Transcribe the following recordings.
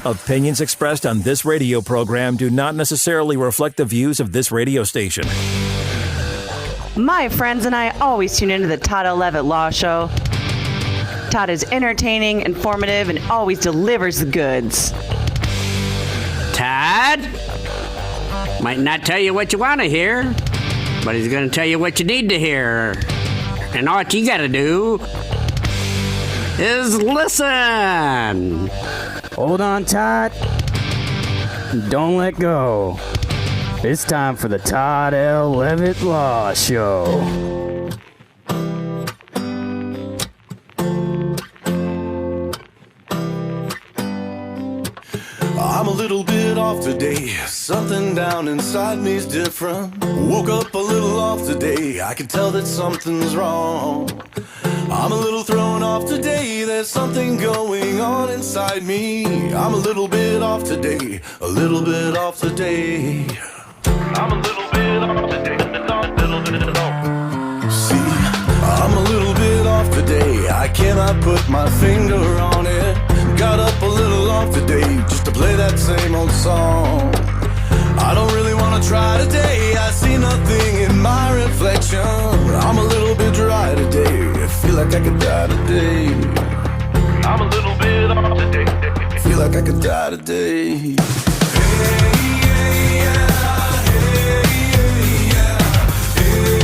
Opinions expressed on this radio program do not necessarily reflect the views of this radio station. My friends and I always tune into the Todd Levitt Law Show. Todd is entertaining, informative, and always delivers the goods. Todd might not tell you what you want to hear, but he's going to tell you what you need to hear. And all you got to do is listen. Hold on, Todd. Don't let go. It's time for the Todd L. Levitt Law Show. I'm a little bit off today. Something down inside me's different. Woke up a little off today. I can tell that something's wrong. I'm a little thrown off today. There's something going on inside me. I'm a little bit off today. A little bit off today. I'm a little bit off today. See, I'm a little bit off today. I cannot put my finger on it. Got up a little off today just to play that same old song. I don't really want to try today. I see nothing in my reflection. I'm a little bit dry today. I feel like I could die today. I'm a little bit off today. Feel like I could die today. Hey, yeah, yeah, hey, yeah, hey,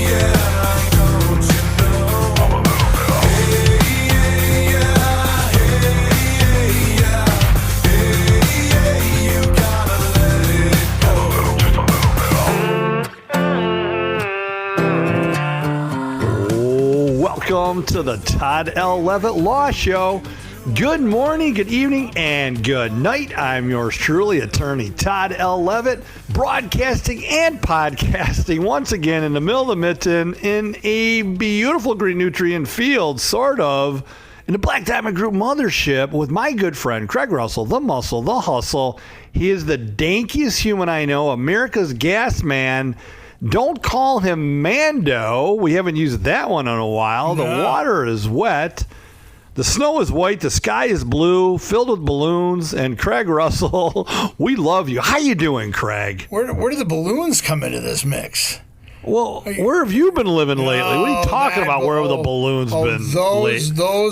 yeah, don't you know? I'm a little bit off. Hey, yeah, hey, yeah, you gotta let it go. Just a little bit off. Welcome to the Todd L. Levitt Law Show. Good morning, good evening, and good night. I'm yours truly, attorney Todd L. Levitt, broadcasting and podcasting once again in the middle of the mitten in a beautiful green nutrient field, sort of, in the Black Diamond Group mothership with my good friend Craig Russell, the muscle, the hustle. He is the dankiest human I know, America's gas man. Don't call him Mando. We haven't used that one in a while. No. The water is wet. The snow is white. The sky is blue, filled with balloons. And Craig Russell, we love you. How you doing, Craig? Where do the balloons come into this mix? Well, where have you been living lately? What are you talking about? Where have the balloons been? Those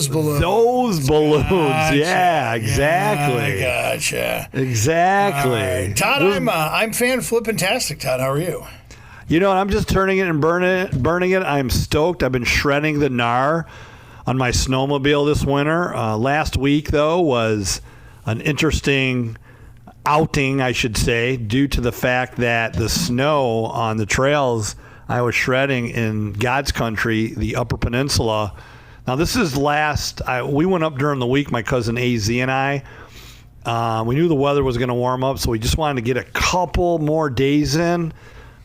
balloons. Those balloons. Gotcha. Yeah, exactly. Yeah, gotcha. Exactly. Right. Todd, I'm fan flippin-tastic, Todd. How are you? You know, I'm just turning it and burning it. I'm stoked. I've been shredding the gnar on my snowmobile this winter. Last week, though, was an interesting outing, I should say, due to the fact that the snow on the trails I was shredding in God's country, the Upper Peninsula. Now, this is we went up during the week, my cousin AZ and I. We knew the weather was going to warm up, so we just wanted to get a couple more days in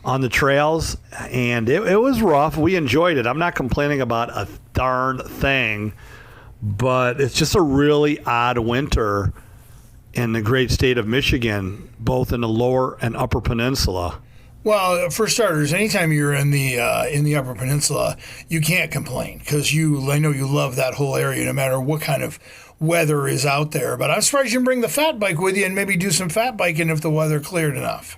on the trails, and it was rough. We enjoyed it. I'm not complaining about a darn thing, but it's just a really odd winter in the great state of Michigan, both in the lower and upper peninsula. Well, for starters, anytime you're in the Upper Peninsula, you can't complain because I know you love that whole area no matter what kind of weather is out there. But I'm surprised you didn't bring the fat bike with you and maybe do some fat biking if the weather cleared enough.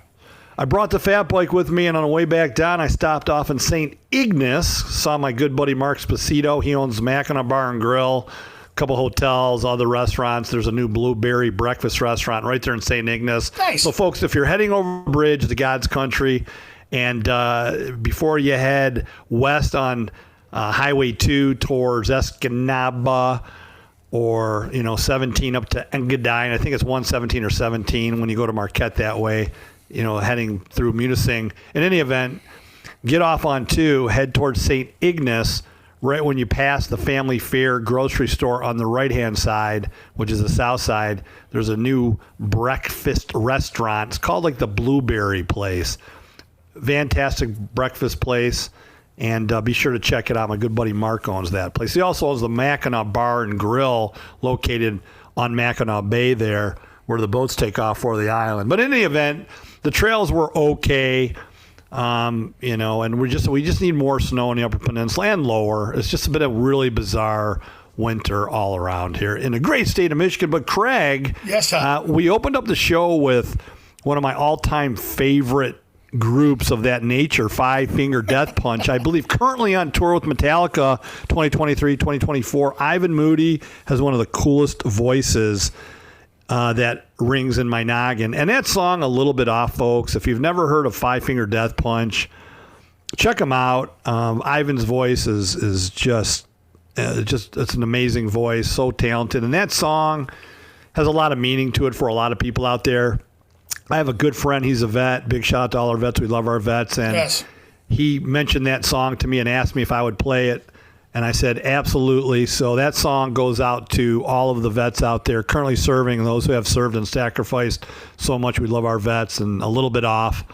I brought the fat bike with me, and on the way back down, I stopped off in St. Ignace, saw my good buddy Mark Spacito. He owns Mackinac Bar and Grill, a couple hotels, other restaurants. There's a new Blueberry breakfast restaurant right there in St. Ignace. Nice. So, folks, if you're heading over the bridge to God's country, and before you head west on Highway 2 towards Escanaba, or 17 up to Engadine, I think it's 117 or 17 when you go to Marquette that way. Heading through Munising. In any event, get off on 2, head towards St. Ignace, right when you pass the Family Fare grocery store on the right-hand side, which is the south side. There's a new breakfast restaurant. It's called like the Blueberry Place. Fantastic breakfast place, and be sure to check it out. My good buddy Mark owns that place. He also owns the Mackinac Bar and Grill located on Mackinac Bay there, where the boats take off for the island. But in any event, the trails were okay, and we just need more snow in the Upper Peninsula and lower. It's just been a really bizarre winter all around here in the great state of Michigan. But Craig, yes, sir. We opened up the show with one of my all-time favorite groups of that nature, Five Finger Death Punch. I believe currently on tour with Metallica 2023, 2024. Ivan Moody has one of the coolest voices that rings in my noggin. And that song, A Little Bit Off, folks. If you've never heard of Five Finger Death Punch, check them out. Ivan's voice is just it's an amazing voice, so talented. And that song has a lot of meaning to it for a lot of people out there. I have a good friend. He's a vet. Big shout out to all our vets. We love our vets. And yes. He mentioned that song to me and asked me if I would play it. And I said, absolutely. So that song goes out to all of the vets out there currently serving and those who have served and sacrificed so much. We love our vets, and A Little Bit Off.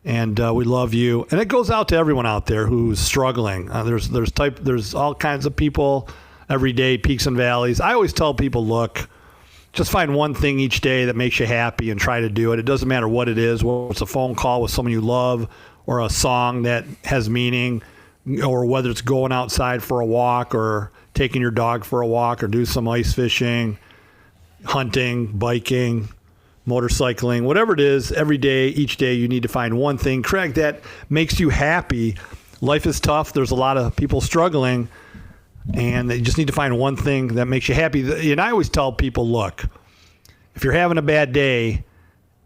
And we love you. And it goes out to everyone out there who's struggling. There's all kinds of people every day, peaks and valleys. I always tell people, look, just find one thing each day that makes you happy and try to do it. It doesn't matter what it is, whether it's a phone call with someone you love or a song that has meaning, or whether it's going outside for a walk or taking your dog for a walk or do some ice fishing, hunting, biking, motorcycling, whatever it is, every day, each day, you need to find one thing, Craig, that makes you happy. Life is tough. There's a lot of people struggling, and they just need to find one thing that makes you happy. And I always tell people, look, if you're having a bad day,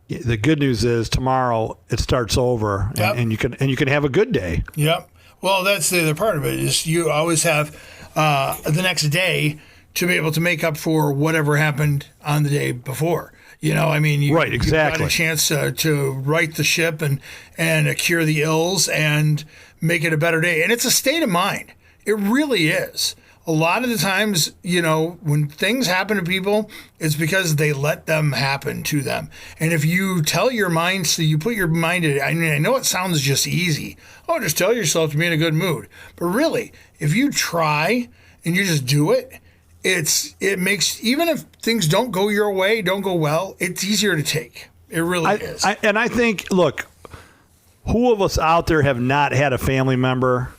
the good news is tomorrow it starts over, Yep. and you can have a good day. Yep. Well, that's the other part of it is you always have the next day to be able to make up for whatever happened on the day before. You know, I mean, right, exactly. You've got a chance to right the ship and cure the ills and make it a better day. And it's a state of mind. It really is. A lot of the times, you know, when things happen to people, it's because they let them happen to them. And if you tell your mind, so you put your mind in, I mean, I know it sounds just easy. Oh, just tell yourself to be in a good mood. But really, if you try and you just do it, it makes, even if things don't go your way, don't go well, it's easier to take. It really is. And I think, look, who of us out there have not had a family member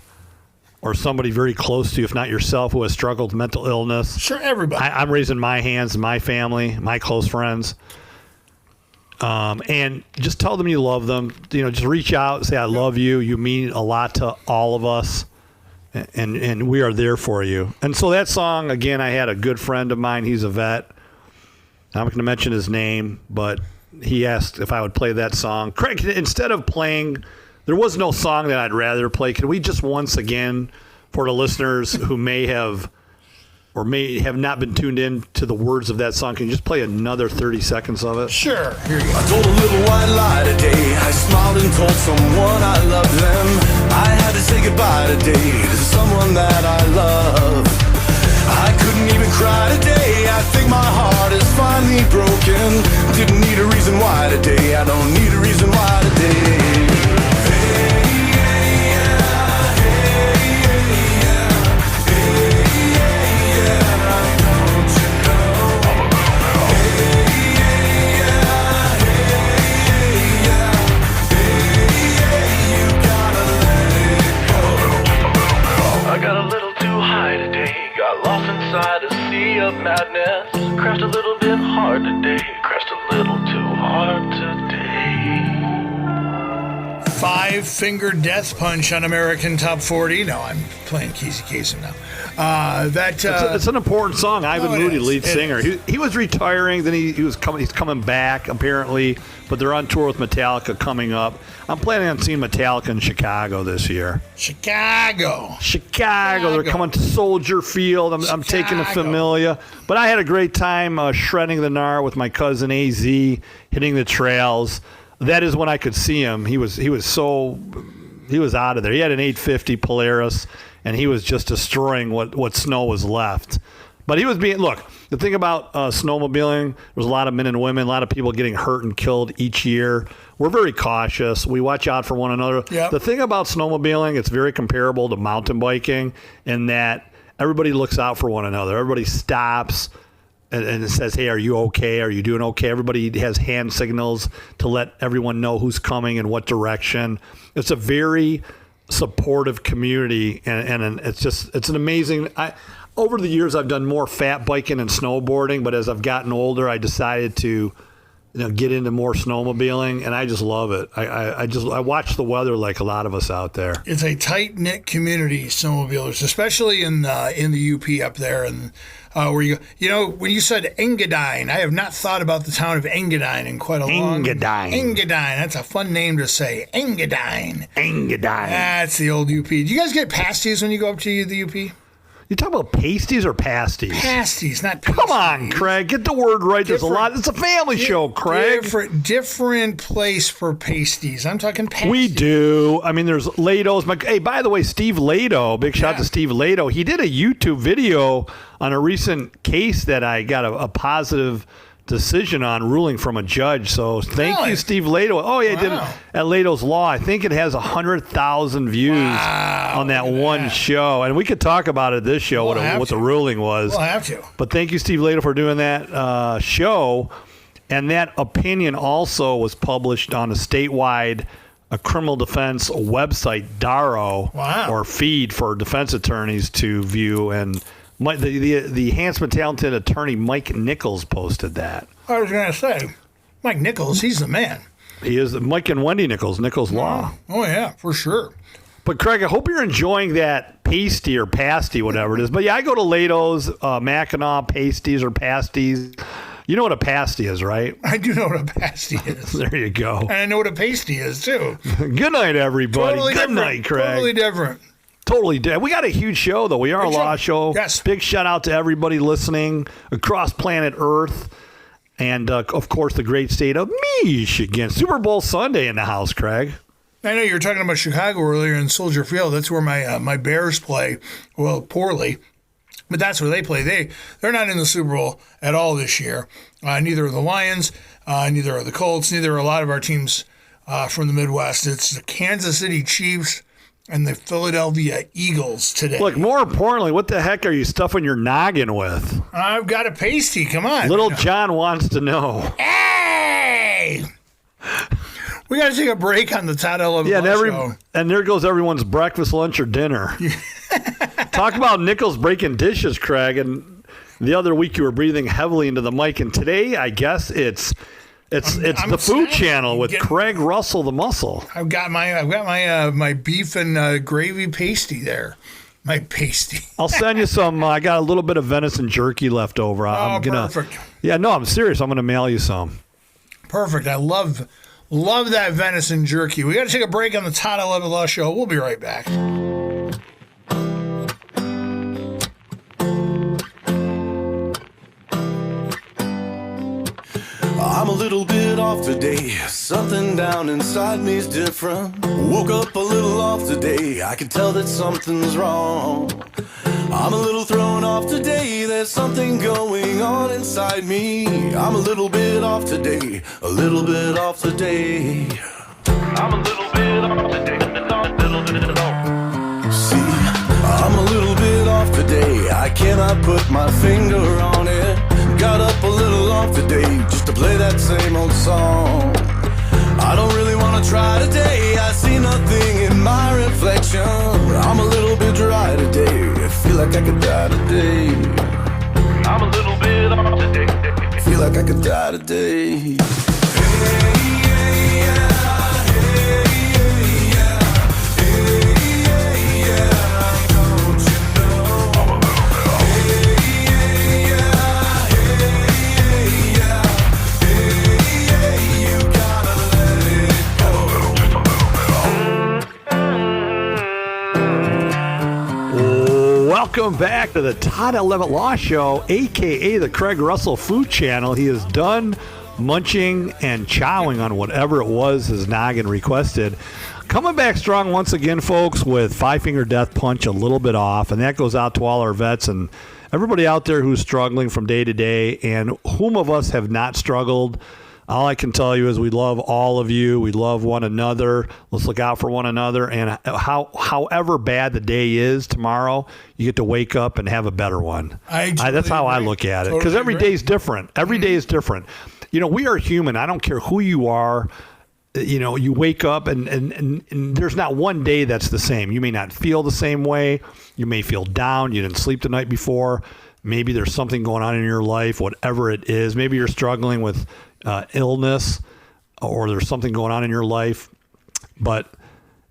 or somebody very close to you, if not yourself, who has struggled with mental illness? Sure, everybody. I'm raising my hands, my family, my close friends. And just tell them you love them. You know, just reach out and say, I love you. You mean a lot to all of us. And we are there for you. And so that song, again, I had a good friend of mine. He's a vet. I'm not going to mention his name, but he asked if I would play that song. Craig, instead of playing, there was no song that I'd rather play. Can we just once again, for the listeners who may have or may have not been tuned in to the words of that song, can you just play another 30 seconds of it? Sure. Here you go. I told a little white lie today. I smiled and told someone I loved them. I had to say goodbye today to someone that I love. I couldn't even cry today. I think my heart is finally broken. Didn't need a reason why today. I don't need a reason why today. Madness crashed a little bit hard today. Crashed a little too hard today. Five Finger Death Punch on American Top 40. No, I'm playing Casey Kasem now. It's an important song. Ivan Moody, is. lead singer. He was retiring, then he's coming back apparently, but they're on tour with Metallica coming up. I'm planning on seeing Metallica in Chicago this year. Chicago. They're coming to Soldier Field. I'm taking the Familia, but I had a great time shredding the gnar with my cousin AZ, hitting the trails. That is when I could see him. He was out of there. He had an 850 Polaris, and he was just destroying what snow was left. But he was look, the thing about snowmobiling, there's a lot of men and women, a lot of people getting hurt and killed each year. We're very cautious. We watch out for one another. Yep. The thing about snowmobiling, it's very comparable to mountain biking in that everybody looks out for one another. Everybody stops and it says, hey, are you okay? Are you doing okay? Everybody has hand signals to let everyone know who's coming and what direction. It's a very supportive community, and it's an amazing. over the years, I've done more fat biking and snowboarding, but as I've gotten older, I decided to get into more snowmobiling, and I just love it. I watch the weather like a lot of us out there. It's a tight-knit community, snowmobilers, especially in the UP up there, and where you go. When you said Engadine, I have not thought about the town of Engadine in quite a long. Engadine. That's a fun name to say. Engadine. That's the old UP. Do you guys get pasties when you go up to the UP? You talking about pasties or pasties? Pasties, not pasties. Come on, Craig. Get the word right. There's a lot. It's a family show, Craig. Different place for pasties. I'm talking pasties. We do. I mean, there's Lados. Hey, by the way, Steve Lado, big shout out to Steve Lado. He did a YouTube video on a recent case that I got a positive decision on, ruling from a judge. So thank you, Steve Lado. Oh, yeah, I did it at Lado's Law. I think it has 100,000 views on that one show. And we could talk about it this show, what the ruling was. We'll have to. But thank you, Steve Lado, for doing that show. And that opinion also was published on a statewide criminal defense website, DARO, or feed for defense attorneys to view. And the handsome, talented attorney Mike Nichols posted that. I was going to say, Mike Nichols, he's the man. He is. Mike and Wendy Nichols, Law. Oh, yeah, for sure. But, Craig, I hope you're enjoying that pasty or pasty, whatever it is. But, yeah, I go to Lado's, Mackinac, pasties or pasties. You know what a pasty is, right? I do know what a pasty is. There you go. And I know what a pasty is, too. Good night, everybody. Good night, Craig. Totally different. Totally dead. We got a huge show, though. We are a law show. Yes. Big shout out to everybody listening across planet Earth. And, of course, the great state of Michigan. Super Bowl Sunday in the house, Craig. I know you were talking about Chicago earlier in Soldier Field. That's where my Bears play. Well, poorly. But that's where they play. They're not in the Super Bowl at all this year. Neither are the Lions. Neither are the Colts. Neither are a lot of our teams from the Midwest. It's the Kansas City Chiefs and the Philadelphia Eagles today. Look, more importantly, what the heck are you stuffing your noggin with? I've got a pasty. Come on. Little John wants to know. Hey! We got to take a break on the Todd L. show. And there goes everyone's breakfast, lunch, or dinner. Talk about Nichols breaking dishes, Craig. And the other week you were breathing heavily into the mic. And today, I guess it's the Food Channel with Craig Russell, the muscle. I've got my beef and gravy pasty there. My pasty. I'll send you some. I got a little bit of venison jerky left over. Perfect. Yeah, no, I'm serious. I'm going to mail you some. Perfect. I love that venison jerky. We got to take a break on the Todd 11 Law Show. We'll be right back. I'm a little bit off today. Something down inside me's different. Woke up a little off today. I can tell that something's wrong. I'm a little thrown off today. There's something going on inside me. I'm a little bit off today. A little bit off today. I'm a little bit off today. A little bit off. See, I'm a little bit off today. I cannot put my finger on it. Got up a little off today just to play that same old song. I don't really want to try today. I see nothing in my reflection. I'm a little bit dry today. I feel like I could die today. I'm a little bit off today. Feel like I could die today. Welcome back to the Todd 11 Law Show, a.k.a. the Craig Russell Food Channel. He is done munching and chowing on whatever it was his noggin requested. Coming back strong once again, folks, with five-finger death punch a little bit off, and that goes out to all our vets and everybody out there who's struggling from day to day, and whom of us have not struggled. All I can tell you is we love all of you. We love one another. Let's look out for one another. And however bad the day is tomorrow, you get to wake up and have a better one. That's how I look at it. Because every day is different. Every day is different. You know, we are human. I don't care who you are. you wake up and there's not one day that's the same. You may not feel the same way. You may feel down. You didn't sleep the night before. Maybe there's something going on in your life, whatever it is. Maybe you're struggling with illness, or there's something going on in your life. But,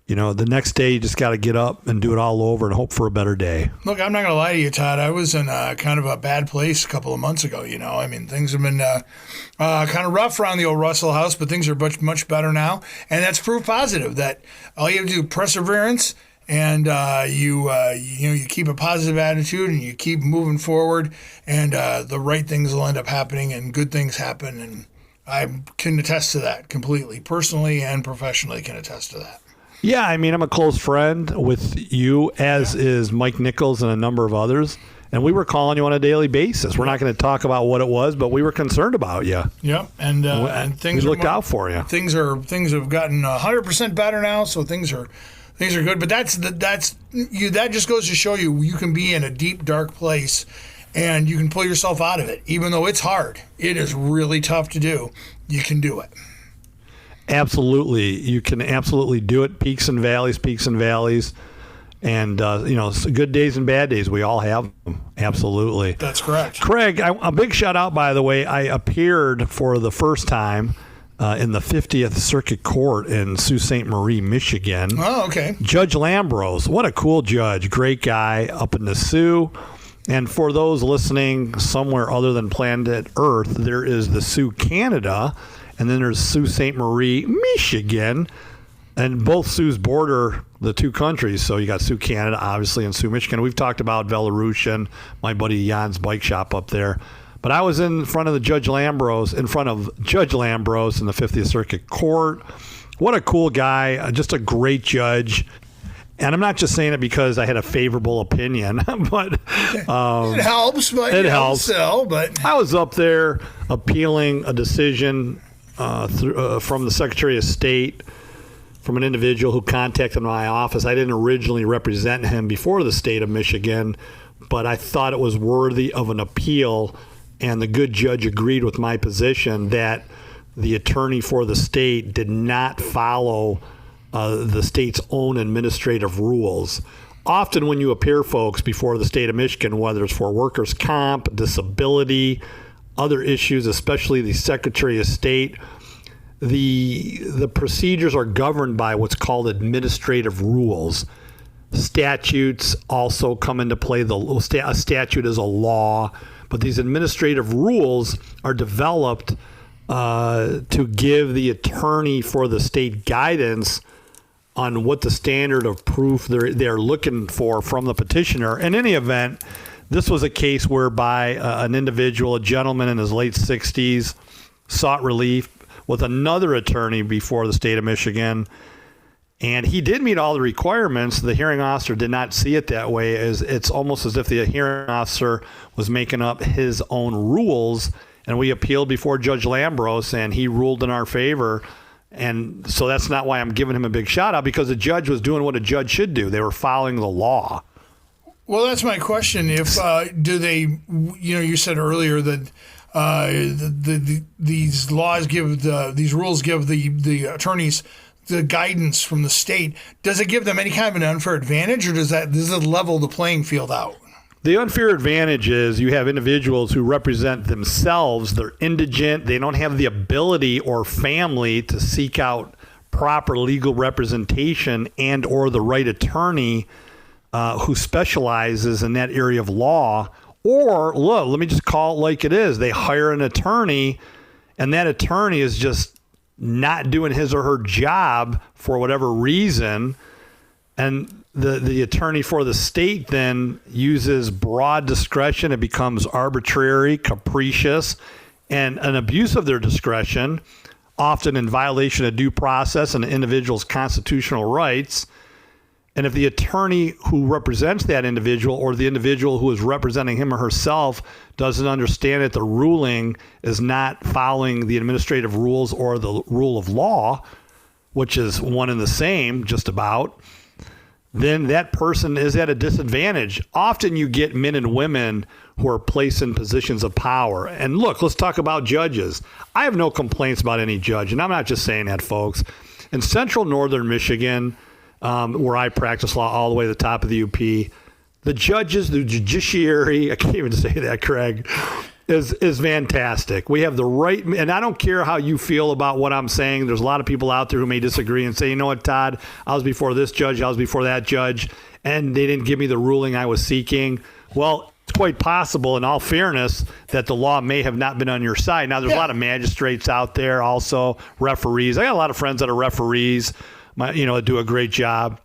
the next day you just got to get up and do it all over and hope for a better day. Look, I'm not going to lie to you, Todd. I was in kind of a bad place a couple of months ago. Things have been kind of rough around the old Russell house, but things are much, much better now. And that's proof positive that all you have to do is perseverance, and you keep a positive attitude and you keep moving forward, and the right things will end up happening and good things happen. And I can attest to that completely, personally and professionally can attest to that. Yeah, I'm a close friend with you, as is Mike Nichols and a number of others. And we were calling you on a daily basis. We're not going to talk about what it was, but we were concerned about you. Yep, and things we looked out for you. Things have gotten 100% better now, so things are good. But that just goes to show you can be in a deep, dark place, and you can pull yourself out of it, even though it's hard. It is really tough to do. You can do it. Absolutely. You can absolutely do it. Peaks and valleys. And, good days and bad days. We all have them. Absolutely. That's correct. Craig, a big shout out, by the way. I appeared for the first time in the 50th Circuit Court in Sault Ste. Marie, Michigan. Oh, okay. Judge Lambrose. What a cool judge. Great guy up in the Sioux. And for those listening somewhere other than planet Earth, there is the Sioux, Canada. And then there's Sault Ste. Marie, Michigan, and both Sioux border the two countries. So you got Sioux, Canada, obviously, and Sioux, Michigan. We've talked about Belarus, my buddy Jan's bike shop up there. But I was in front of Judge Lambrose in the 50th Circuit Court. What a cool guy, just a great judge. And I'm not just saying it because I had a favorable opinion, but it helps. But it helps. But I was up there appealing a decision from the Secretary of State, from an individual who contacted my office. I didn't originally represent him before the state of Michigan, but I thought it was worthy of an appeal, and the good judge agreed with my position that the attorney for the state did not follow the state's own administrative rules. Often when you appear, folks, before the state of Michigan, whether it's for workers' comp, disability, other issues, especially the Secretary of State, the procedures are governed by what's called administrative rules. Statutes also come into play. A statute is a law, but these administrative rules are developed to give the attorney for the state guidance on what the standard of proof they're looking for from the petitioner. In any event, this was a case whereby an individual, a gentleman in his late 60s, sought relief with another attorney before the state of Michigan, and he did meet all the requirements. The hearing officer did not see it that way. It's almost as if the hearing officer was making up his own rules, and we appealed before Judge Lambrose, and he ruled in our favor. And so that's not why I'm giving him a big shout out, because the judge was doing what a judge should do. They were following the law. Well, that's my question. If do they, you said earlier that these laws give these rules give the attorneys the guidance from the state. Does it give them any kind of an unfair advantage, or does it level the playing field out? The unfair advantage is you have individuals who represent themselves. They're indigent. They don't have the ability or family to seek out proper legal representation and or the right attorney who specializes in that area of law. Or, look, let me just call it like it is. They hire an attorney, and that attorney is just not doing his or her job for whatever reason. And the attorney for the state then uses broad discretion. It becomes arbitrary, capricious, and an abuse of their discretion, often in violation of due process and an individual's constitutional rights. And if the attorney who represents that individual or the individual who is representing him or herself doesn't understand that the ruling is not following the administrative rules or the rule of law, which is one and the same, just about, then that person is at a disadvantage. Often you get men and women who are placed in positions of power. And look, let's talk about judges. I have no complaints about any judge, and I'm not just saying that, folks. In central northern Michigan, where I practice law all the way to the top of the UP, the judges, the judiciary, I can't even say that, Craig, is fantastic. We have the right, and I don't care how you feel about what I'm saying. There's a lot of people out there who may disagree and say, you know what, Todd, I was before this judge, I was before that judge, and they didn't give me the ruling I was seeking. Well, it's quite possible, in all fairness, that the law may have not been on your side. Now, there's a lot of magistrates out there, also referees. I got a lot of friends that are referees, that do a great job.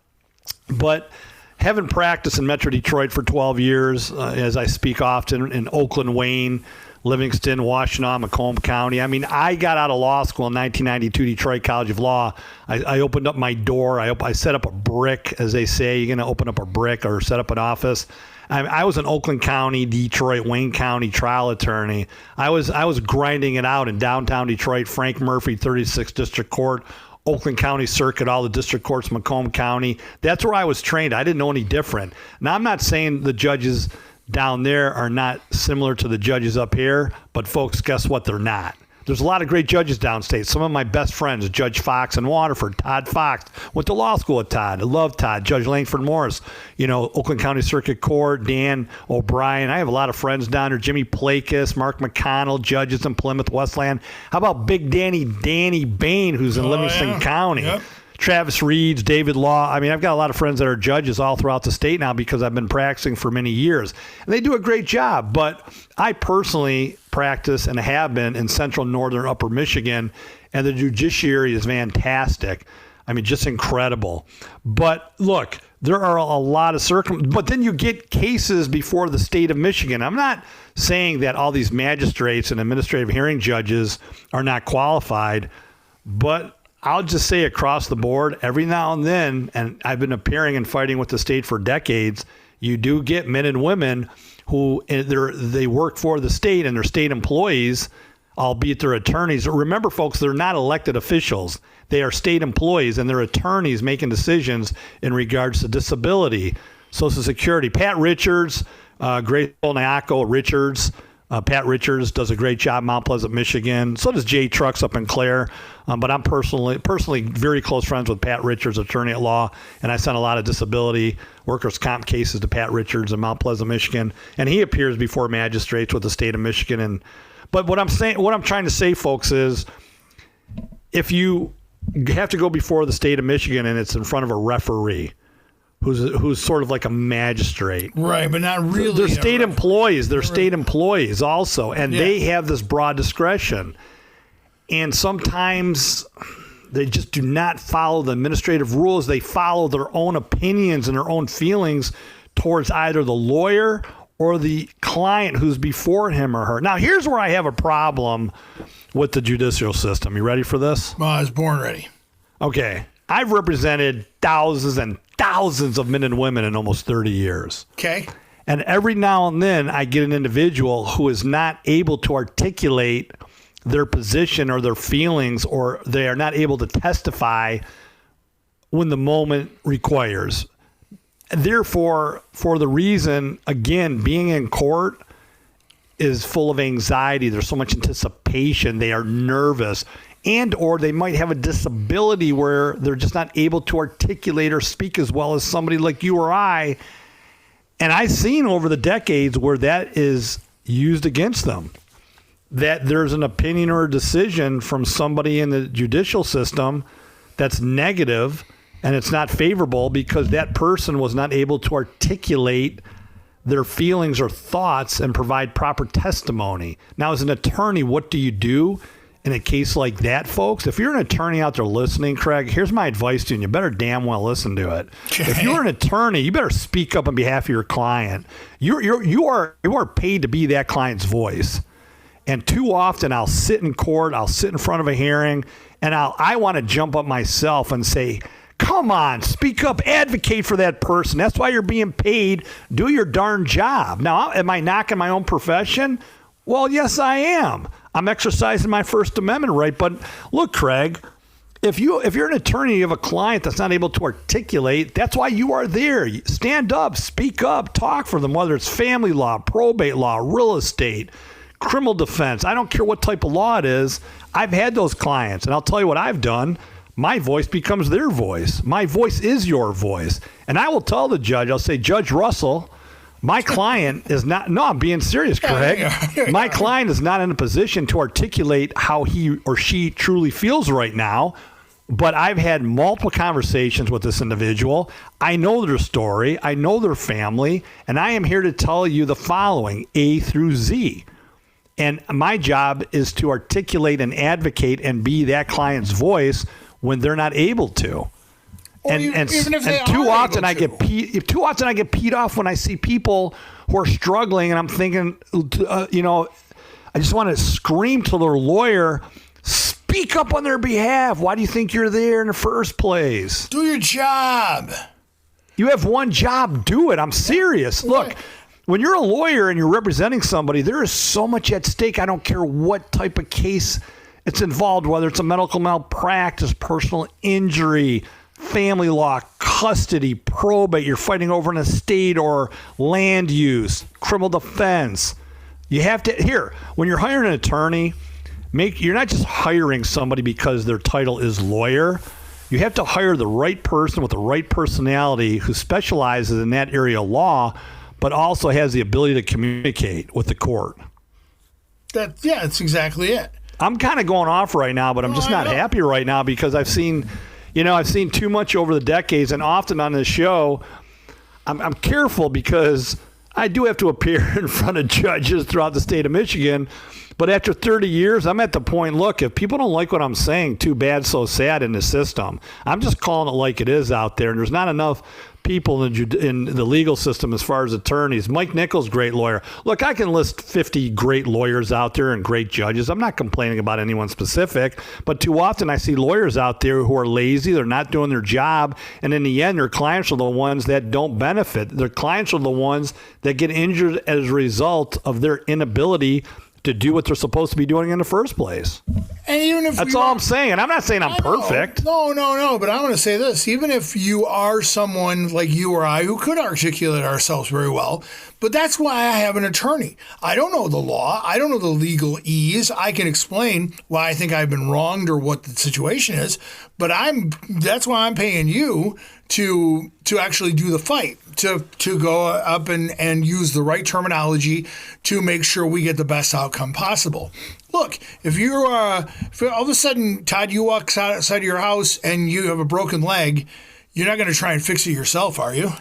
But having practiced in Metro Detroit for 12 years, as I speak often, in Oakland, Wayne, Livingston, Washtenaw, Macomb County. I mean, I got out of law school in 1992, Detroit College of Law. I opened up my door. I set up a brick, as they say. You're going to open up a brick or set up an office. I was an Oakland County, Detroit, Wayne County trial attorney. I was grinding it out in downtown Detroit, Frank Murphy, 36th District Court, Oakland County Circuit, all the district courts, Macomb County. That's where I was trained. I didn't know any different. Now, I'm not saying the judges down there are not similar to the judges up here, but folks, guess what? They're not. There's a lot of great judges downstate. Some of my best friends, Judge Fox in Waterford, Todd Fox, went to law school with Todd. I love Todd. Judge Langford Morris, Oakland County Circuit Court, Dan O'Brien. I have a lot of friends down there. Jimmy Plakas, Mark McConnell, judges in Plymouth, Westland. How about Big Danny Bain, who's in Livingston County? Yep. Travis Reeds, David Law. I mean, I've got a lot of friends that are judges all throughout the state now because I've been practicing for many years. And they do a great job. But I personally practice and have been in central northern upper Michigan, and the judiciary is fantastic. I mean, just incredible. But look, there are a lot of but then you get cases before the state of Michigan. I'm not saying that all these magistrates and administrative hearing judges are not qualified, but I'll just say across the board, every now and then, and I've been appearing and fighting with the state for decades, you do get men and women who they work for the state and they're state employees, albeit they're attorneys. Remember, folks, they're not elected officials. They are state employees, and they're attorneys making decisions in regards to disability, Social Security. Pat Richards, Grace Nyako Richards, Pat Richards does a great job in Mount Pleasant, Michigan. So does Jay Trucks up in Clare. But I'm personally very close friends with Pat Richards, attorney at law, and I sent a lot of disability workers' comp cases to Pat Richards in Mount Pleasant, Michigan, and he appears before magistrates with the state of Michigan. But what I'm trying to say, folks, is if you have to go before the state of Michigan and it's in front of a referee, who's sort of like a magistrate. Right, but not really. They're state employees. They're state employees also, and they have this broad discretion. And sometimes they just do not follow the administrative rules. They follow their own opinions and their own feelings towards either the lawyer or the client who's before him or her. Now, here's where I have a problem with the judicial system. You ready for this? Well, I was born ready. Okay. I've represented thousands and thousands of men and women in almost 30 years. Okay. And every now and then I get an individual who is not able to articulate their position or their feelings, or they are not able to testify when the moment requires. Therefore, for the reason, again, being in court is full of anxiety. There's so much anticipation. They are nervous. And or they might have a disability where they're just not able to articulate or speak as well as somebody like you or I. And I've seen over the decades where that is used against them, that there's an opinion or a decision from somebody in the judicial system that's negative and it's not favorable because that person was not able to articulate their feelings or thoughts and provide proper testimony. Now, as an attorney, what do you do in a case like that, folks? If you're an attorney out there listening, Craig, here's my advice to you, and you better damn well listen to it. If you're an attorney, you better speak up on behalf of your client. You are paid to be that client's voice. And too often I'll sit in court, I'll sit in front of a hearing, and I want to jump up myself and say, come on, speak up, advocate for that person. That's why you're being paid. Do your darn job. Now, am I knocking my own profession? Well, yes, I am. I'm exercising my First Amendment right. But look, Craig, If you're an attorney, you have a client that's not able to articulate, that's why you are there. Stand up, speak up, talk for them, whether it's family law, probate law, real estate, criminal defense. I don't care what type of law it is. I've had those clients, and I'll tell you what I've done. My voice becomes their voice. My voice is your voice. And I will tell the judge, I'll say, Judge Russell, my client is not, no, I'm being serious, Craig. My client is not in a position to articulate how he or she truly feels right now, but I've had multiple conversations with this individual. I know their story. I know their family, and I am here to tell you the following, A through Z. And my job is to articulate and advocate and be that client's voice when they're not able to. And too often I get peed off when I see people who are struggling, and I'm thinking, I just want to scream to their lawyer, speak up on their behalf. Why do you think you're there in the first place? Do your job. You have one job. Do it. I'm serious. Look, when you're a lawyer and you're representing somebody, there is so much at stake. I don't care what type of case it's involved, whether it's a medical malpractice, personal injury, family law, custody, probate, you're fighting over an estate or land use, criminal defense. You have to, when you're hiring an attorney, you're not just hiring somebody because their title is lawyer. You have to hire the right person with the right personality who specializes in that area of law, but also has the ability to communicate with the court. That's exactly it. I'm kind of going off right now, but I'm just not happy right now because I've seen too much over the decades, and often on this show, I'm careful because I do have to appear in front of judges throughout the state of Michigan. But after 30 years, I'm at the point, look, if people don't like what I'm saying, too bad, so sad in the system. I'm just calling it like it is out there, and there's not enough people in the legal system as far as attorneys. Mike Nichols, great lawyer. Look, I can list 50 great lawyers out there and great judges. I'm not complaining about anyone specific, but too often I see lawyers out there who are lazy, they're not doing their job, and in the end, their clients are the ones that don't benefit. Their clients are the ones that get injured as a result of their inability to do what they're supposed to be doing in the first place. And even if that's all I'm saying. I'm not saying I'm perfect. No. But I want to say this. Even if you are someone like you or I who could articulate ourselves very well, but that's why I have an attorney. I don't know the law. I don't know the legalese. I can explain why I think I've been wronged or what the situation is, but that's why I'm paying you to actually do the fight, to go up and use the right terminology to make sure we get the best outcome possible. Look, if all of a sudden, Todd, you walk outside of your house and you have a broken leg, you're not going to try and fix it yourself, are you?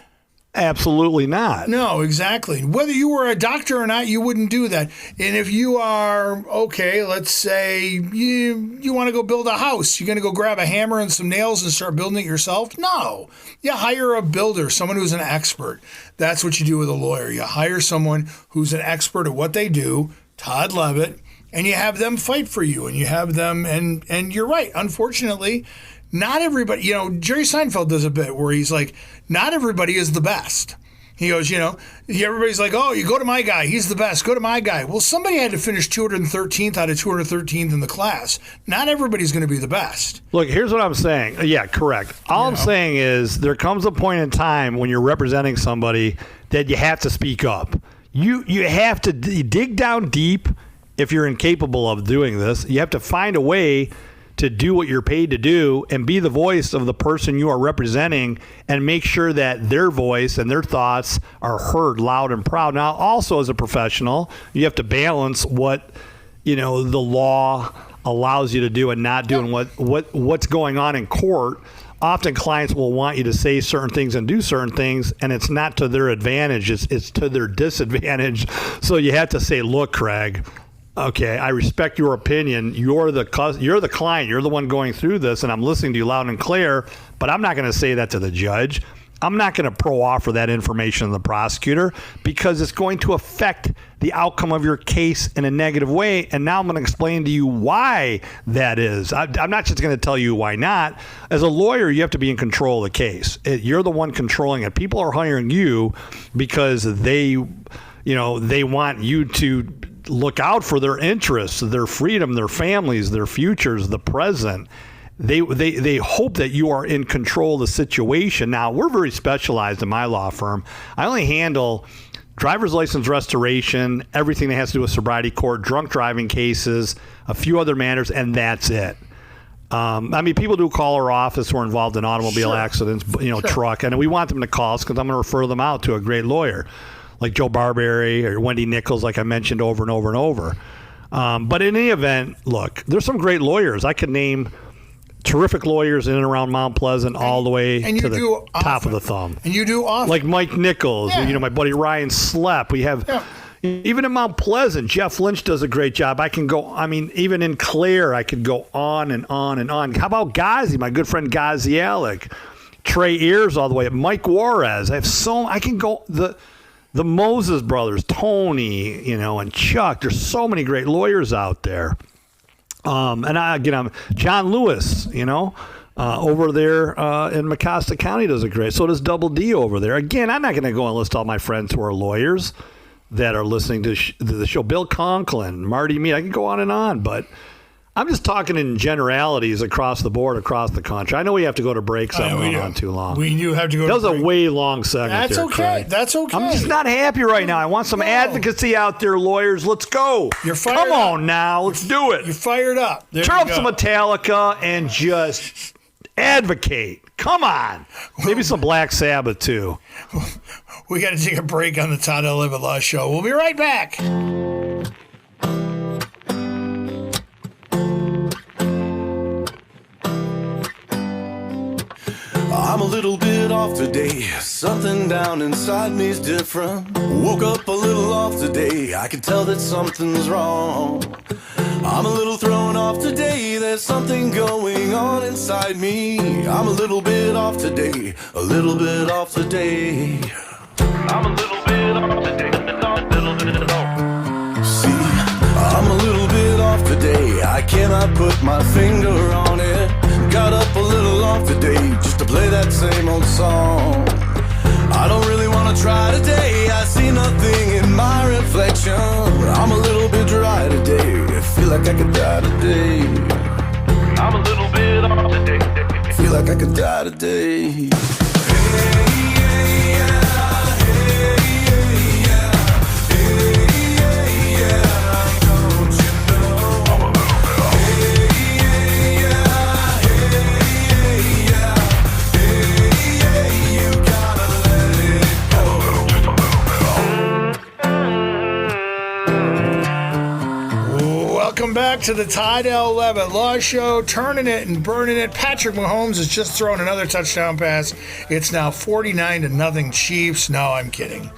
Absolutely not. No, exactly. Whether you were a doctor or not, you wouldn't do that. And if you are, let's say you want to go build a house, you're going to go grab a hammer and some nails and start building it yourself? No. You hire a builder, someone who's an expert. That's what you do with a lawyer. You hire someone who's an expert at what they do, Todd Levitt, and you have them fight for you, and you have them, and you're right. Unfortunately, not everybody, Jerry Seinfeld does a bit where he's like, not everybody is the best. He goes, everybody's like, oh, you go to my guy. He's the best. Go to my guy. Well, somebody had to finish 213th out of 213th in the class. Not everybody's going to be the best. Look, here's what I'm saying. Yeah, correct. All I'm saying is there comes a point in time when you're representing somebody that you have to speak up. You have to dig down deep if you're incapable of doing this. You have to find a way to do what you're paid to do and be the voice of the person you are representing and make sure that their voice and their thoughts are heard loud and proud. Now, also as a professional, you have to balance what, the law allows you to do and not do and what's going on in court. Often clients will want you to say certain things and do certain things, and it's not to their advantage. It's to their disadvantage. So you have to say, look, Craig, okay, I respect your opinion. You're the client. You're the one going through this, and I'm listening to you loud and clear, but I'm not going to say that to the judge. I'm not going to pro-offer that information to the prosecutor because it's going to affect the outcome of your case in a negative way, and now I'm going to explain to you why that is. I'm not just going to tell you why not. As a lawyer, you have to be in control of the case. You're the one controlling it. People are hiring you because they want you to look out for their interests, their freedom, their families, their futures, the present. they hope that you are in control of the situation. Now, we're very specialized in my law firm. I only handle driver's license restoration, everything that has to do with sobriety court, drunk driving cases, a few other matters, and that's it. People do call our office who are involved in automobile accidents, truck, and we want them to call us because I'm going to refer them out to a great lawyer like Joe Barberry or Wendy Nichols, like I mentioned over and over and over. But in any event, look, there's some great lawyers. I could name terrific lawyers in and around Mount Pleasant all the way to the top of the thumb. And you do often. Like Mike Nichols, my buddy Ryan Slepp. We have, even in Mount Pleasant, Jeff Lynch does a great job. I can go, even in Clare, I could go on and on and on. How about Ghazi, my good friend Ghazi Alec, Trey Ayers all the way up, Mike Juarez. I can go, the Moses brothers, Tony, and Chuck. There's so many great lawyers out there. I'm John Lewis, over there in Mecosta County does a great. So does Double D over there. Again, I'm not going to go and list all my friends who are lawyers that are listening to the show. Bill Conklin, Marty Mead. I can go on and on, but I'm just talking in generalities across the board, across the country. I know we have to go to break, so I'm going on too long. We do have to go to break. That was a way long segment. That's okay. Craig. That's okay. I'm just not happy right now. I want some advocacy out there, lawyers. Let's go. You're fired Come up. on now. Let's do it. You're fired up. Turn up some Metallica and just advocate. Come on. Maybe some Black Sabbath, too. We got to take a break on the Todd L. Levitt Law Show. We'll be right back. I'm a little bit off today. Something down inside me's different. Woke up a little off today. I can tell that something's wrong. I'm a little thrown off today. There's something going on inside me. I'm a little bit off today. A little bit off today. I'm a little bit off today. A little bit off. See, I'm a little bit off today. I cannot put my finger on it. Got up a little off today just to play that same old song. I don't really want to try today. I see nothing in my reflection. I'm a little bit dry today. I feel like I could die today. I'm a little bit off today. Feel like I could die today. Welcome back to the Todd L. Levitt Law Show. Turning it and burning it. Patrick Mahomes has just thrown another touchdown pass. It's now 49-0 Chiefs. No, I'm kidding.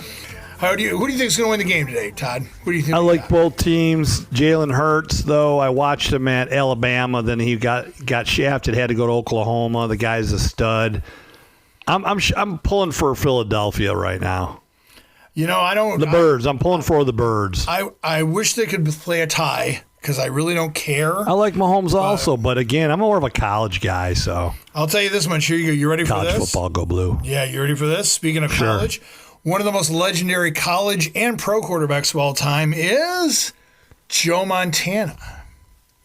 Who do you think is going to win the game today, Todd? Who do you think? I like both teams. Jalen Hurts, though, I watched him at Alabama. Then he got shafted, had to go to Oklahoma. The guy's a stud. I'm pulling for Philadelphia right now. I don't. The Birds. I'm pulling for the Birds. I wish they could play a tie because I really don't care. I like Mahomes also, but again, I'm more of a college guy, so. I'll tell you this much. Here you go. You ready for this? College football, go blue. Yeah, you ready for this? Speaking of college, one of the most legendary college and pro quarterbacks of all time is Joe Montana.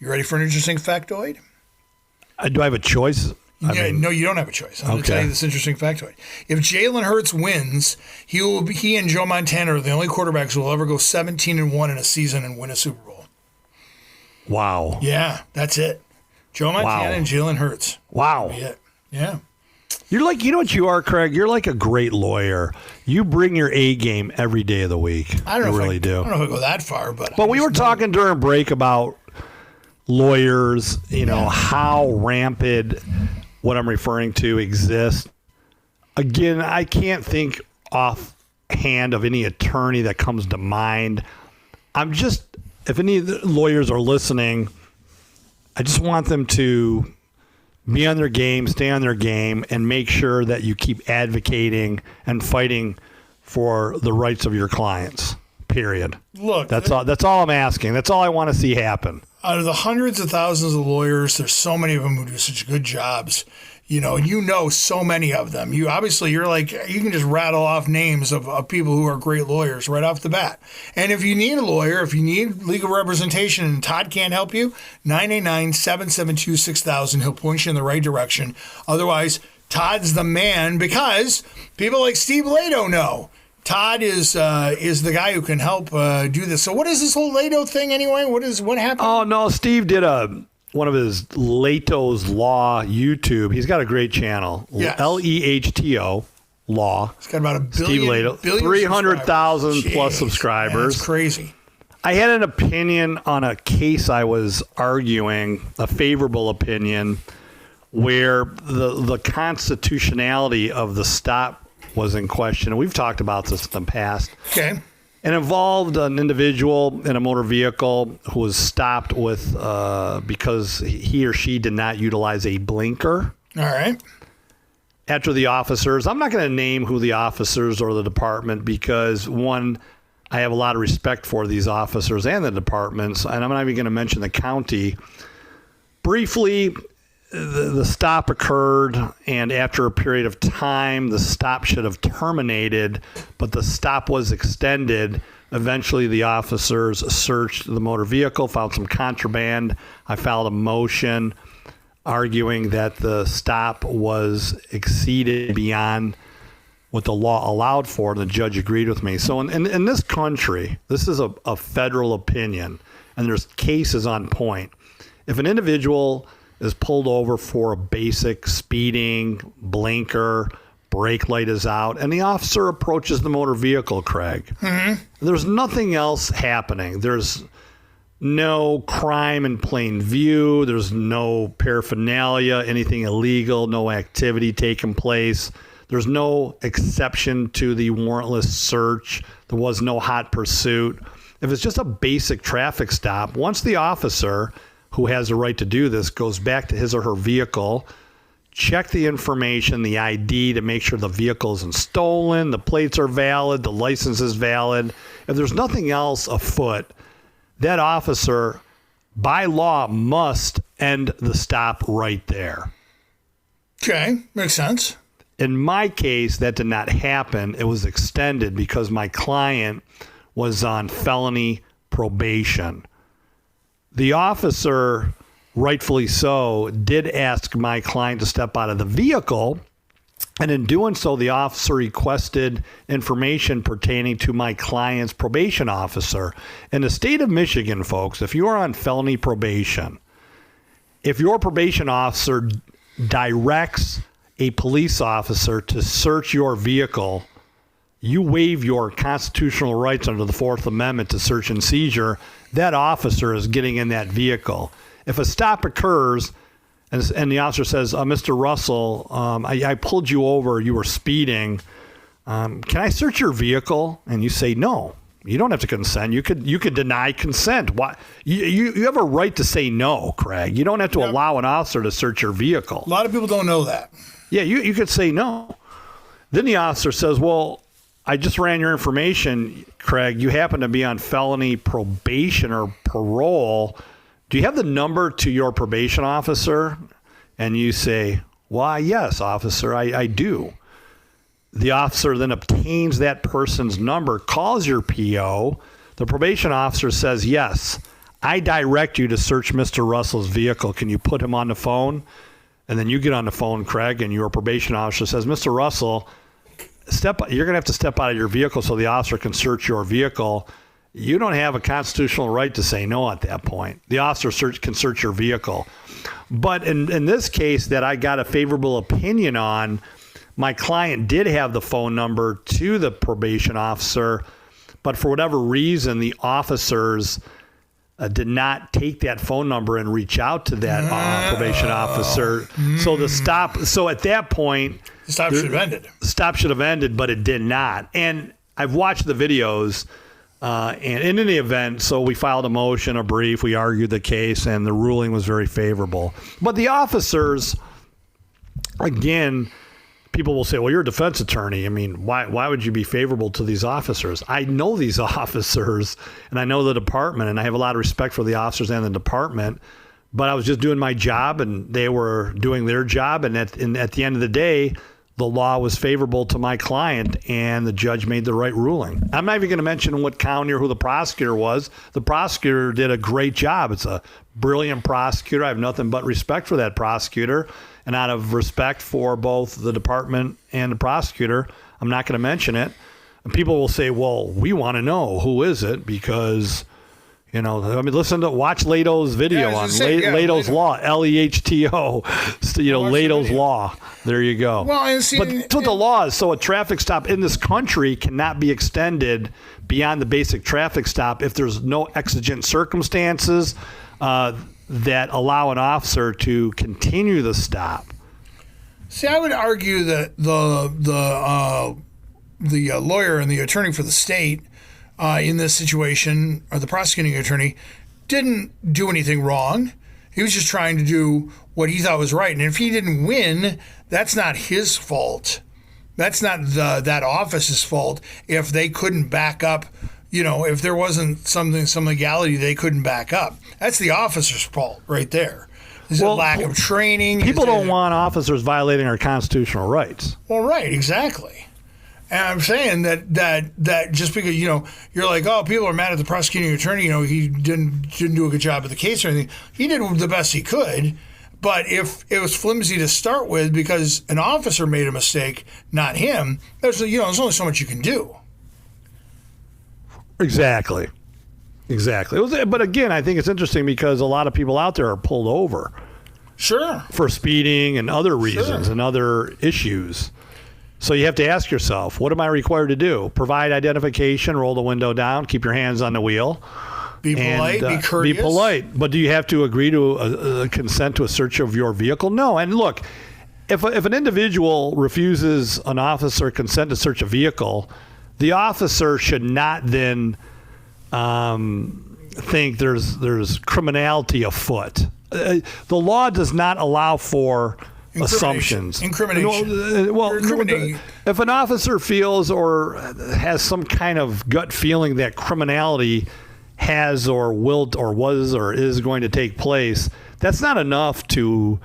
You ready for an interesting factoid? Do I have a choice? No, you don't have a choice. I'm going to tell you this interesting factoid. If Jalen Hurts wins, he and Joe Montana are the only quarterbacks who will ever go 17-1 in a season and win a Super Bowl. Wow. Yeah, that's it. Joe Montana and Jalen Hurts. Wow. Yeah. You're like, you know what you are, Craig? You're like a great lawyer. You bring your A game every day of the week. I don't know you really do. I don't know if I go that far, but we were talking during break about lawyers, how rampant what I'm referring to exists. Again, I can't think offhand of any attorney that comes to mind. If any of the lawyers are listening, I just want them to be on their game, stay on their game, and make sure that you keep advocating and fighting for the rights of your clients. Period. Look, that's all I'm asking. That's all I want to see happen. Out of the hundreds of thousands of lawyers, there's so many of them who do such good jobs. and so many of them. You're like, you can just rattle off names of people who are great lawyers right off the bat. And if you need a lawyer, if you need legal representation and Todd can't help you, 989-772-6000. He'll point you in the right direction. Otherwise, Todd's the man, because people like Steve Lado know Todd is the guy who can help do this. So what is this whole Lado thing anyway? What happened? Oh, no, Steve did one of his Lato's Law YouTube. He's got a great channel. Yes. LEHTO Law. He's got about a billion. Steve Lato, 300,000 plus subscribers. Man, that's crazy. I had an opinion on a case I was arguing, a favorable opinion, where the constitutionality of the stop was in question. And we've talked about this in the past. Okay. It involved an individual in a motor vehicle who was stopped with because he or she did not utilize a blinker. All right. After the officers, I'm not going to name who the officers or the department, because one, I have a lot of respect for these officers and the departments, and I'm not even going to mention the county. Briefly, the stop occurred, and after a period of time, the stop should have terminated, but the stop was extended. Eventually, the officers searched the motor vehicle, found some contraband. I filed a motion arguing that the stop was exceeded beyond what the law allowed for, and the judge agreed with me. So in this country, this is a federal opinion, and there's cases on point. If an individual is pulled over for a basic speeding, blinker, brake light is out, and the officer approaches the motor vehicle, Craig, there's nothing else happening. There's no crime in plain view. There's no paraphernalia, anything illegal, no activity taking place. There's no exception to the warrantless search. There was no hot pursuit. If it's just a basic traffic stop, once the officer who has the right to do this goes back to his or her vehicle, check the information, the ID, to make sure the vehicle isn't stolen, the plates are valid, the license is valid. If there's nothing else afoot, that officer, by law, must end the stop right there. Okay, makes sense. In my case, that did not happen. It was extended because my client was on felony probation. The officer, rightfully so, did ask my client to step out of the vehicle, and in doing so, the officer requested information pertaining to my client's probation officer. In the state of Michigan, folks, if you are on felony probation, if your probation officer directs a police officer to search your vehicle, you waive your constitutional rights under the Fourth Amendment to search and seizure. That officer is getting in that vehicle. If a stop occurs and the officer says, Mr. Russell, I pulled you over, you were speeding. Can I search your vehicle? And you say, no, you don't have to consent. You could deny consent. Why? You have a right to say no, Craig. You don't have to allow an officer to search your vehicle. A lot of people don't know that. Yeah, you could say no. Then the officer says, well, I just ran your information, Craig. You happen to be on felony probation or parole. Do you have the number to your probation officer? And you say, why, yes, officer, I do. The officer then obtains that person's number, calls your PO. The probation officer says, yes, I direct you to search Mr. Russell's vehicle. Can you put him on the phone? And then you get on the phone, Craig, and your probation officer says, Mr. Russell, you're going to have to step out of your vehicle so the officer can search your vehicle. You don't have a constitutional right to say no at that point. The officer can search your vehicle. But in this case that I got a favorable opinion on, my client did have the phone number to the probation officer, but for whatever reason, the officers did not take that phone number and reach out to that probation officer. So at that point, the stop should have ended. Stop should have ended, but it did not. And I've watched the videos, and in any event, so we filed a motion, a brief, we argued the case, and the ruling was very favorable. But the officers, again, people will say, well, you're a defense attorney. I mean, why would you be favorable to these officers? I know these officers, and I know the department, and I have a lot of respect for the officers and the department. but I was just doing my job, and they were doing their job. And at the end of the day, the law was favorable to my client, and the judge made the right ruling. I'm not even going to mention what county or who the prosecutor was. The prosecutor did a great job. It's a brilliant prosecutor. I have nothing but respect for that prosecutor. And out of respect for both the department and the prosecutor, I'm not going to mention it. And people will say, well, we want to know who is it, because, watch Leto's video on Leto's Law, Lehto, Leto's Law. There you go. Well, but to the laws, so a traffic stop in this country cannot be extended beyond the basic traffic stop if there's no exigent circumstances that allow an officer to continue the stop. See, I would argue that the lawyer and the attorney for the state in this situation, or the prosecuting attorney, didn't do anything wrong. He was just trying to do what he thought was right. And if he didn't win, that's not his fault. That's not that office's fault if they couldn't back up. If there wasn't some legality they couldn't back up. That's the officer's fault right there. Is it lack of training? People don't want officers violating our constitutional rights. Well, right, exactly. And I'm saying that just because, you're like, oh, people are mad at the prosecuting attorney, he didn't do a good job of the case or anything. He did the best he could. But if it was flimsy to start with because an officer made a mistake, not him, there's only so much you can do. Exactly. But again, I think it's interesting because a lot of people out there are pulled over. Sure. For speeding and other reasons and other issues. So you have to ask yourself, what am I required to do? Provide identification, roll the window down, keep your hands on the wheel. Be polite, be courteous. Be polite. But do you have to agree to a consent to a search of your vehicle? No. And look, if an individual refuses an officer consent to search a vehicle, the officer should not then think there's criminality afoot. The law does not allow for assumptions. Incrimination. Well, if an officer feels or has some kind of gut feeling that criminality has or will or was or is going to take place, that's not enough to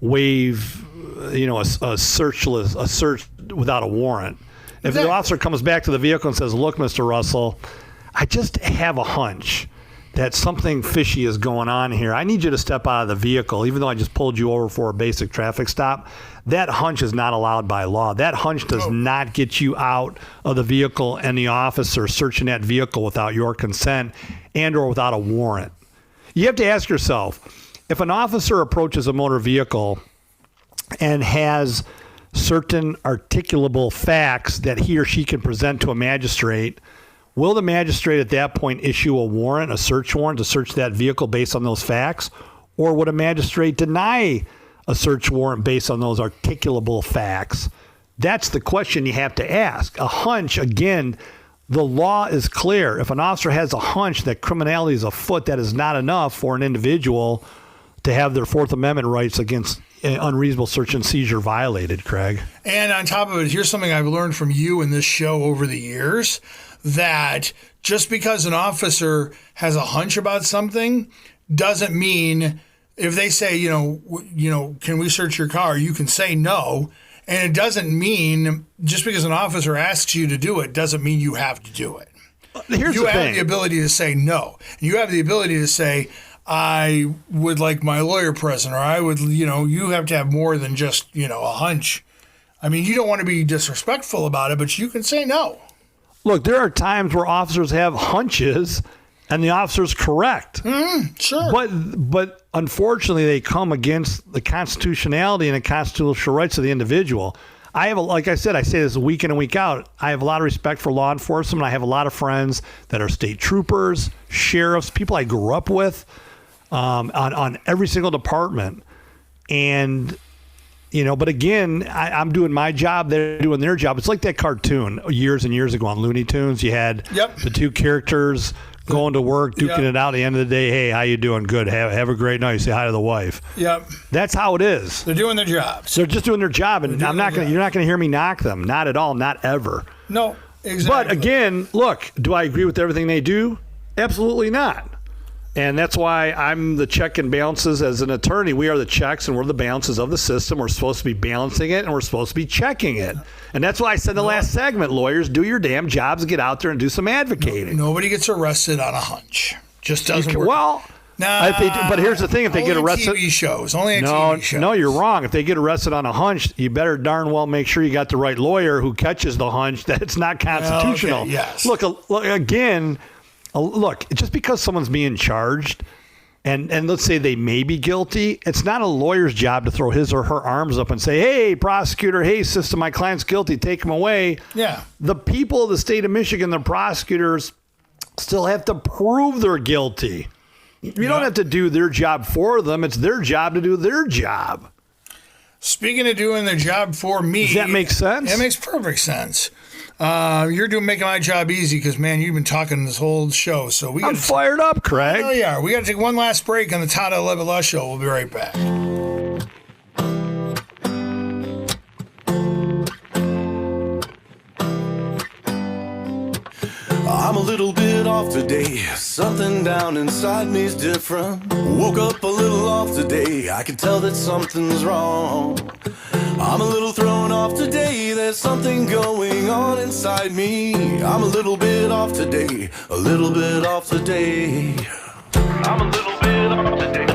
waive, a search without a warrant. If the officer comes back to the vehicle and says, look, Mr. Russell, I just have a hunch that something fishy is going on here. I need you to step out of the vehicle, even though I just pulled you over for a basic traffic stop. That hunch is not allowed by law. That hunch does not get you out of the vehicle and the officer searching that vehicle without your consent and or without a warrant. You have to ask yourself, if an officer approaches a motor vehicle and has certain articulable facts that he or she can present to a magistrate, will the magistrate at that point issue a warrant, a search warrant to search that vehicle based on those facts? Or would a magistrate deny a search warrant based on those articulable facts? That's the question you have to ask. A hunch, again, the law is clear. If an officer has a hunch that criminality is afoot, that is not enough for an individual to have their Fourth Amendment rights against unreasonable search and seizure violated, Craig. And on top of it, here's something I've learned from you in this show over the years, that just because an officer has a hunch about something doesn't mean if they say, can we search your car, you can say no. And it doesn't mean just because an officer asks you to do it doesn't mean you have to do it. You have the ability to say no. You have the ability to say, I would like my lawyer present, or I would, you have to have more than just, a hunch. I mean, you don't want to be disrespectful about it, but you can say no. Look, there are times where officers have hunches and the officer's correct. Sure. But unfortunately, they come against the constitutionality and the constitutional rights of the individual. Like I said, I say this week in and week out, I have a lot of respect for law enforcement. I have a lot of friends that are state troopers, sheriffs, people I grew up with on every single department. And, but again, I'm doing my job. They're doing their job. It's like that cartoon years and years ago on Looney Tunes. You had the two characters going to work, duking it out at the end of the day. Hey, how you doing? Good. Have a great night. Say hi to the wife. Yep. That's how it is. They're doing their jobs. They're just doing their job. And you're not going to hear me knock them. Not at all. Not ever. No, exactly. But again, look, do I agree with everything they do? Absolutely not. And that's why I'm the check and balances as an attorney. We are the checks and we're the balances of the system. We're supposed to be balancing it and we're supposed to be checking it. And that's why I said in the last segment, lawyers, do your damn jobs, get out there and do some advocating. Nobody gets arrested on a hunch. Just doesn't work. Well, but here's the thing: if they get arrested, TV shows, only TV shows. No, you're wrong. If they get arrested on a hunch, you better darn well make sure you got the right lawyer who catches the hunch that it's not constitutional. Okay, yes. Look again. Look, just because someone's being charged, and let's say they may be guilty, it's not a lawyer's job to throw his or her arms up and say, "Hey, prosecutor, hey, system, my client's guilty, take him away." Yeah. The people of the state of Michigan, the prosecutors, still have to prove they're guilty. You don't have to do their job for them. It's their job to do their job. Speaking of doing their job for me. Does that make sense? It makes perfect sense. You're making my job easy because, man, you've been talking this whole show. So I'm fired up, Craig. Oh, yeah. We got to take one last break on the Todd 11 Law Show. We'll be right back. I'm a little bit off today. Something down inside me's different. Woke up a little off today. I can tell that something's wrong. I'm a little thrown off today. There's something going on inside me. I'm a little bit off today. A little bit off today. I'm a little bit off today.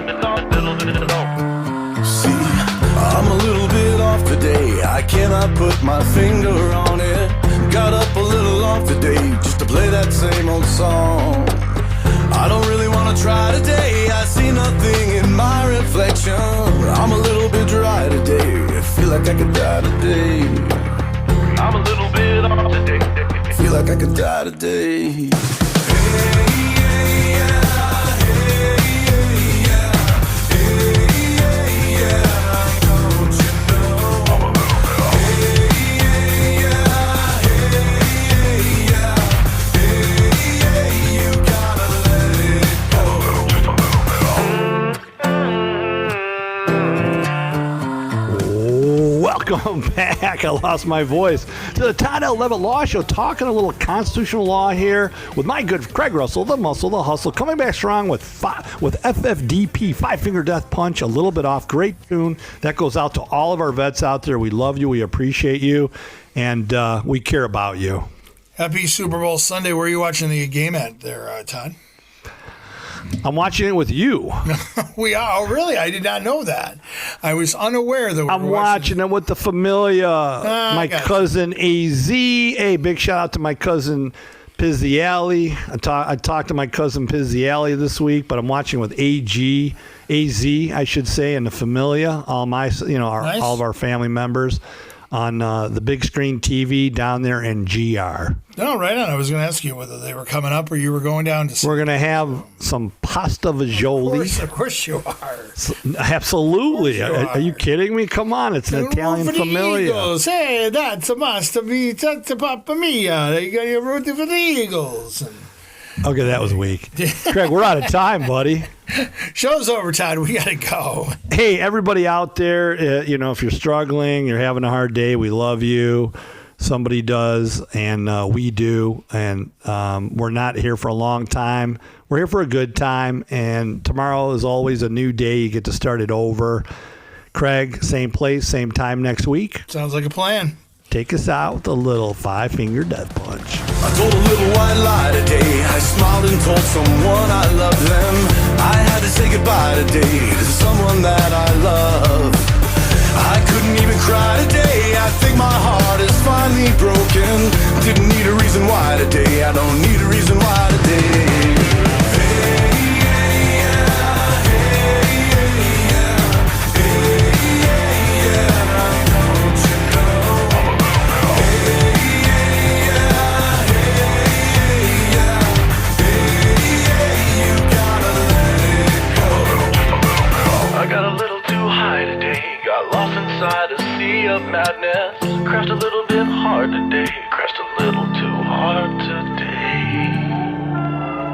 See, I'm a little bit off today. I cannot put my finger on it. Got up a little off today just to play that same old song. I don't really want to try today. I see nothing in my reflection. I'm a little bit dry today. I feel like I could die today. I'm a little bit off today. Feel like I could die today. Welcome back. I lost my voice to the Todd 11 Law Show, talking a little constitutional law here with my good Craig Russell, the muscle, the hustle, coming back strong with FFDP, Five Finger Death Punch, a little bit off. Great tune. That goes out to all of our vets out there. We love you. We appreciate you. And we care about you. Happy Super Bowl Sunday. Where are you watching the game at there, Todd? I'm watching it with you. We are. Oh, really? I did not know that. I was unaware that we I'm watching it with the familia. My cousin AZ. Hey, big shout out to my cousin Pizziali. I talked to my cousin Pizziali this week, but I'm watching with AZ, I should say, and the familia. All of our family members on the big screen TV down there in GR. No, right on. I was going to ask you whether they were coming up or you were going down to see. We're going to have some pasta fagioli. Of course you are. Absolutely. Are you kidding me? Come on. It's an Italian familia. Eagles. Hey, that's a must be. That's a Papa Mia. You got your rooting for the Eagles. Okay, that was weak. Craig, we're out of time, buddy. Show's over, Todd. We got to go. Hey, everybody out there, if you're struggling, you're having a hard day, we love you. Somebody does, and we do. And we're not here for a long time. We're here for a good time. And tomorrow is always a new day. You get to start it over. Craig, same place, same time next week. Sounds like a plan. Take us out with a little five-finger death punch. I told a little white lie today. I smiled and told someone I loved them. I had to say goodbye today to someone that I love. I couldn't even cry today. I think my heart is finally broken. Didn't need a reason why today. I don't need a reason why today. I got a little too high today. Got lost inside a sea of madness. Crashed a little bit hard today. Crashed a little too hard today.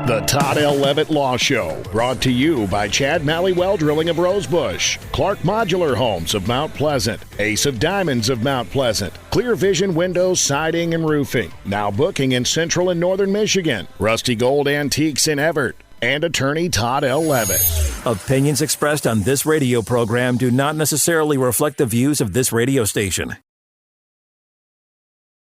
The Todd L. Levitt Law Show, brought to you by Chad Mallywell Drilling of Rosebush, Clark Modular Homes of Mount Pleasant, Ace of Diamonds of Mount Pleasant, Clear Vision Windows, Siding, and Roofing, now booking in Central and Northern Michigan, Rusty Gold Antiques in Everett, and attorney Todd L. Levitt. Opinions expressed on this radio program do not necessarily reflect the views of this radio station.